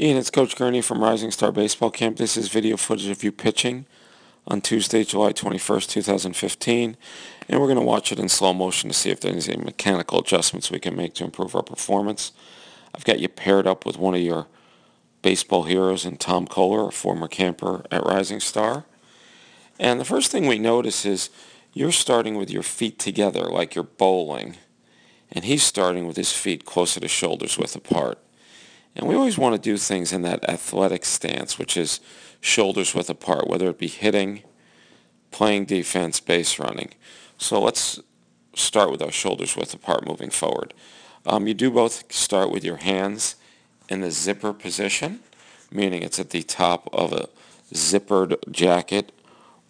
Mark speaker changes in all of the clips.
Speaker 1: Ian, it's Coach Gurney from Rising Star Baseball Camp. This is video footage of you pitching on Tuesday, July 21st, 2015. And we're going to watch it in slow motion to see if there's any mechanical adjustments we can make to improve our performance. I've got you paired up with one of your baseball heroes in Tom Kohler, a former camper at Rising Star. And the first thing we notice is you're starting with your feet together like you're bowling. And he's starting with his feet closer to shoulders width apart. And we always want to do things in that athletic stance, which is shoulders width apart, whether it be hitting, playing defense, base running. So let's start with our shoulders width apart moving forward. You do both start with your hands in the zipper position, meaning it's at the top of a zippered jacket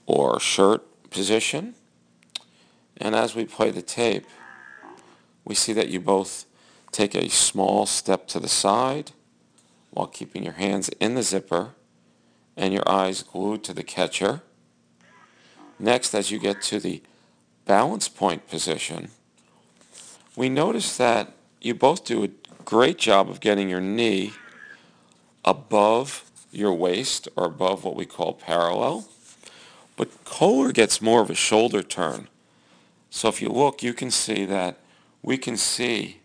Speaker 1: or shirt position. And as we play the tape, we see that you both take a small step to the side while keeping your hands in the zipper and your eyes glued to the catcher. Next, as you get to the balance point position, we notice that you both do a great job of getting your knee above your waist or above what we call parallel. But Kohler gets more of a shoulder turn. So if you look, you can see that we can see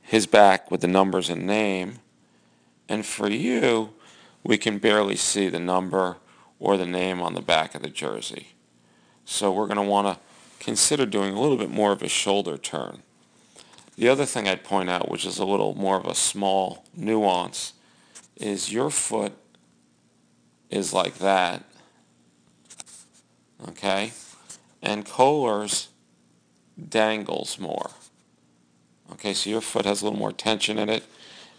Speaker 1: his back with the numbers and name, and for you, we can barely see the number or the name on the back of the jersey. So we're going to want to consider doing a little bit more of a shoulder turn. The other thing I'd point out, which is a little more of a small nuance, is your foot is like that, okay? And Kohler's dangles more. Okay, so your foot has a little more tension in it,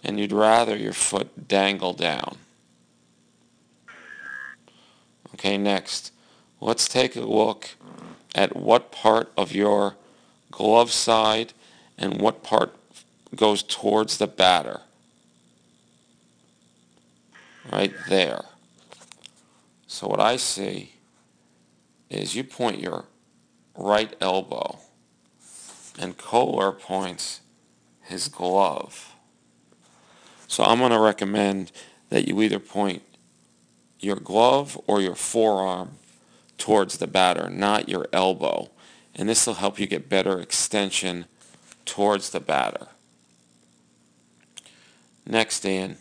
Speaker 1: and you'd rather your foot dangle down. Okay, next, let's take a look at what part of your glove side and what part goes towards the batter. Right there. So what I see is you point your right elbow, and Kohler points his glove. So I'm going to recommend that you either point your glove or your forearm towards the batter, not your elbow. And this will help you get better extension towards the batter. Next, Ian,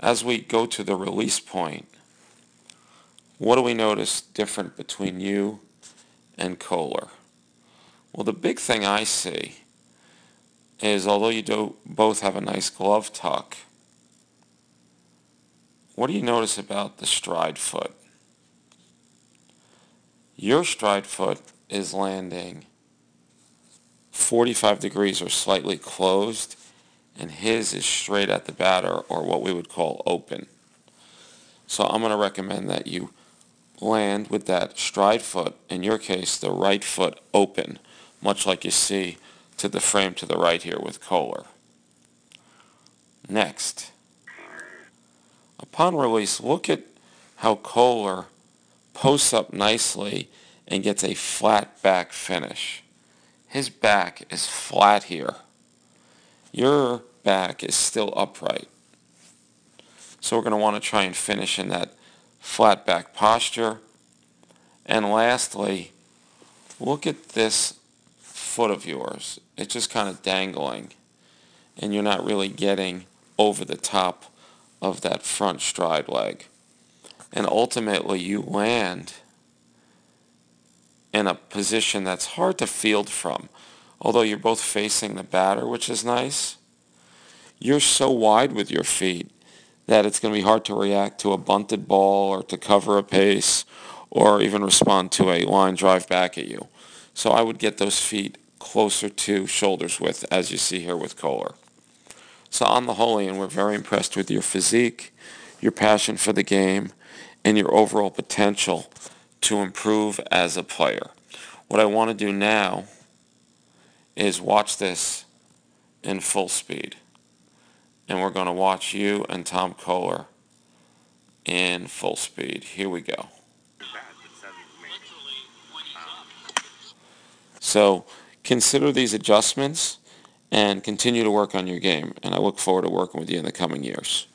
Speaker 1: as we go to the release point, what do we notice different between you and Kohler? Well, the big thing I see is, although you do both have a nice glove tuck, what do you notice about the stride foot? Your stride foot is landing 45 degrees or slightly closed, and his is straight at the batter, or what we would call open. So I'm going to recommend that you land with that stride foot, in your case the right foot open, much like you see to the frame to the right here with Kohler. Next, upon release, look at how Kohler posts up nicely and gets a flat back finish. His back is flat here. Your back is still upright. So we're going to want to try and finish in that flat back posture. And lastly, look at this foot of yours. It's just kind of dangling, and you're not really getting over the top of that front stride leg. And ultimately, you land in a position that's hard to field from. Although you're both facing the batter, which is nice, you're so wide with your feet that it's going to be hard to react to a bunted ball or to cover a pace or even respond to a line drive back at you. So I would get those feet closer to shoulders width, as you see here with Kohler. So on the whole, Ian, we're very impressed with your physique, your passion for the game, and your overall potential to improve as a player. What I want to do now is watch this in full speed. And we're going to watch you and Tom Kohler in full speed. Here we go. So consider these adjustments and continue to work on your game. And I look forward to working with you in the coming years.